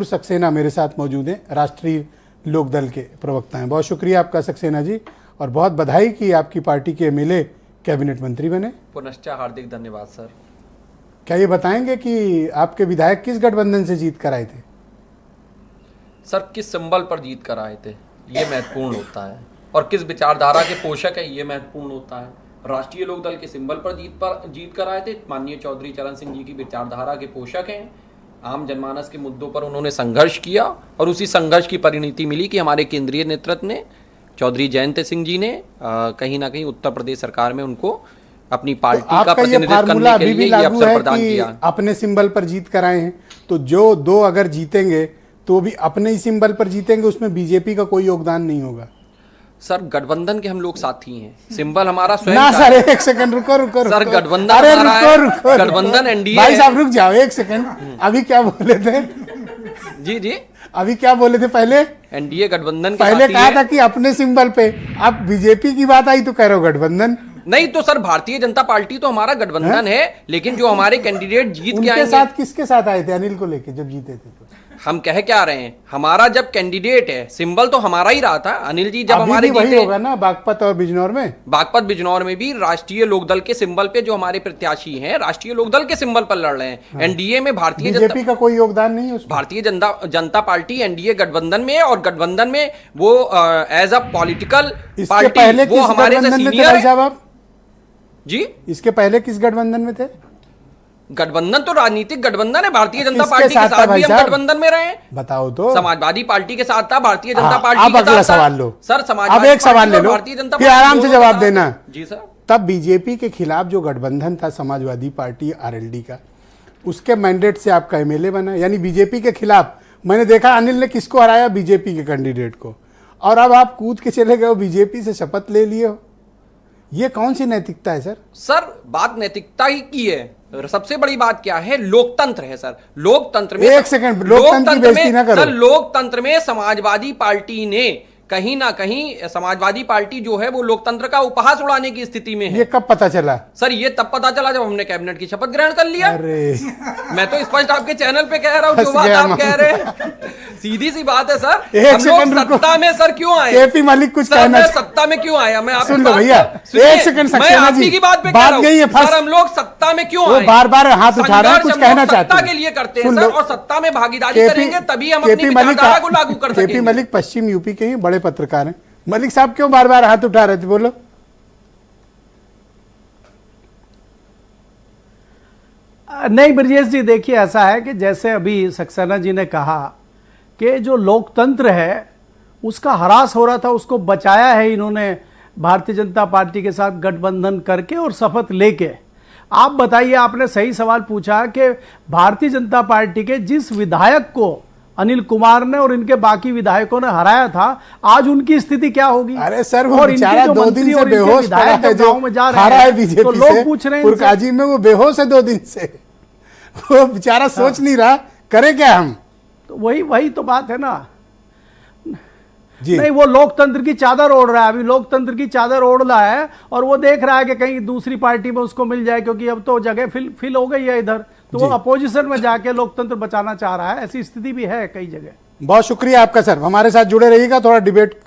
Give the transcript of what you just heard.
सक्सेना मेरे साथ मौजूद हैं, राष्ट्रीय लोकदल के प्रवक्ता हैं। बहुत शुक्रिया आपका सक्सेना जी, और बहुत बधाई कि आपकी पार्टी के एमएलए कैबिनेट मंत्री बने। पुनश्च हार्दिक धन्यवाद सर। क्या ये बताएंगे कि आपके विधायक किस गठबंधन से जीत कर आए थे? सर, किस सिंबल पर जीत कर आए थे ये महत्वपूर्ण होता है, और किस विचारधारा के पोषक है ये महत्वपूर्ण होता है। राष्ट्रीय लोकदल के सिंबल पर जीत कर आए थे। माननीय चौधरी चरण सिंह जी की विचारधारा के पोषक हैं। आम जनमानस के मुद्दों पर उन्होंने संघर्ष किया, और उसी संघर्ष की परिणति मिली कि हमारे केंद्रीय नेतृत्व ने, चौधरी जयंत सिंह जी ने कहीं ना कहीं उत्तर प्रदेश सरकार में उनको अपनी पार्टी का प्रतिनिधित्व करने के लिए ये अवसर प्रदान किया। अपने सिंबल पर जीत कर आए हैं, तो जो दो अगर जीतेंगे तो भी अपने ही सिंबल पर जीतेंगे, उसमें बीजेपी का कोई योगदान नहीं होगा। सर, गठबंधन के हम लोग साथी हैं, सिंबल हमारा स्वयं ना सर, एक सेकंड रुको सर, गठबंधन अरे हमारा रुको है, गठबंधन एनडीए। भाई साहब रुक जाओ एक सेकंड, अभी क्या बोले थे? जी अभी क्या बोले थे? पहले एनडीए गठबंधन के पहले कहा था कि अपने सिंबल पे, अब बीजेपी की बात आई तो कह रहे हो गठबंधन। नहीं तो सर, भारतीय जनता पार्टी तो हमारा गठबंधन है, लेकिन जो हमारे कैंडिडेट जीत के आएंगे। साथ किसके साथ आए थे? अनिल को लेके जब जीते थे तो हम कह क्या रहे हैं, हमारा जब कैंडिडेट है सिंबल तो हमारा ही रहा था। अनिल जी जब हमारे वही होगा ना बागपत और बिजनौर में? बागपत बिजनौर में भी राष्ट्रीय लोकदल के सिंबल पे जो हमारे प्रत्याशी हैं, राष्ट्रीय लोकदल के सिंबल पर लड़ रहे हैं। हाँ। एनडीए में भारतीय बीजेपी का कोई योगदान नहीं है उसमें। भारतीय जनता पार्टी एनडीए गठबंधन में, और गठबंधन में वो एज अ पॉलिटिकल पार्टी वो हमारे से सीनियर है। जी, इसके पहले किस गठबंधन में थे? गठबंधन तो राजनीतिक गठबंधन है, भारतीय जनता पार्टी के साथ भी हम गठबंधन में रहे। बताओ तो। समाजवादी पार्टी के साथ था, भारतीय जनता पार्टी के साथ। अगला सवाल लो सर, अब एक सवाल ले लो, भारतीय जनता फिर आराम से जवाब देना। जी सर। तब बीजेपी के खिलाफ जो गठबंधन था समाजवादी पार्टी आरएलडी का, उसके मैंडेट से आपका एमएलए बना, यानी बीजेपी के खिलाफ। मैंने देखा अनिल ने किसको हराया? बीजेपी के कैंडिडेट को, और अब आप कूद के चले गए हो, बीजेपी से शपथ ले लिए हो। ये कौन सी नैतिकता है सर? सर, बात नैतिकता ही की है। सबसे बड़ी बात क्या है? लोकतंत्र है सर। लोकतंत्र में, एक सेकंड, लोकतंत्र की बेइज्जती ना करो सर। लोकतंत्र में समाजवादी पार्टी ने कहीं ना कहीं, समाजवादी पार्टी जो है वो लोकतंत्र का उपहास उड़ाने की स्थिति में है। ये कब पता चला? सर, ये तब पता चला जब हमने कैबिनेट की शपथ ग्रहण कर लिया। अरे मैं तो स्पष्ट आपके चैनल पे कह रहा हूँ, जो बात आप कह रहे हैं सीधी सी बात है सर। एक सेकंड, सत्ता में सर क्यों आए? केपी मलिक कुछ कहना। सत्ता में क्यों आया? मैं सुन लो भैया, एक सेकंड, सक्सेना जी की बात पे कह रहा हूं। सर, हम लोग सत्ता में क्यों आए? बार बार हाथ उठा रहे हैं, कुछ कहना चाहते हैं। सत्ता के लिए करते हैं सर, और सत्ता में भागीदारी करेंगे तभी हम अपनी विचारधारा को लागू कर सकेंगे। केपी मलिक पश्चिम यूपी के ही बड़े पत्रकार हैं। मलिक साहब क्यों बार बार हाथ उठा रहे थे? बोलो। नहीं ब्रजेश जी, देखिए ऐसा है कि जैसे अभी सक्सेना जी ने कहा कि जो लोकतंत्र है उसका ह्रास हो रहा था, उसको बचाया है इन्होंने भारतीय जनता पार्टी के साथ गठबंधन करके और शपथ लेके। आप बताइए, आपने सही सवाल पूछा कि भारतीय जनता पार्टी के जिस विधायक को अनिल कुमार ने और इनके बाकी विधायकों ने हराया था, आज उनकी स्थिति क्या होगी? अरे सर, वो बेचारा 2 दिन से बेहोश पड़ा है, जो में जा रहे हैं बीजेपी तो से, लोग पूछ रहे हैं पुरकाजी में वो बेहोश है 2 दिन से। वो बेचारा सोच नहीं रहा करे क्या हम। तो वही तो बात है ना जी। नहीं, वो लोकतंत्र की चादर ओढ़ रहा है, अभी लोकतंत्र की चादर ओढ़ रहा है, और वो देख रहा है कि कहीं दूसरी पार्टी में उसको मिल जाए, क्योंकि अब तो जगह फिल हो गई है इधर, तो वो अपोजिशन में जाके लोकतंत्र बचाना चाह रहा है। ऐसी स्थिति भी है कई जगह। बहुत शुक्रिया आपका सर, हमारे साथ जुड़े रहिएगा, थोड़ा डिबेट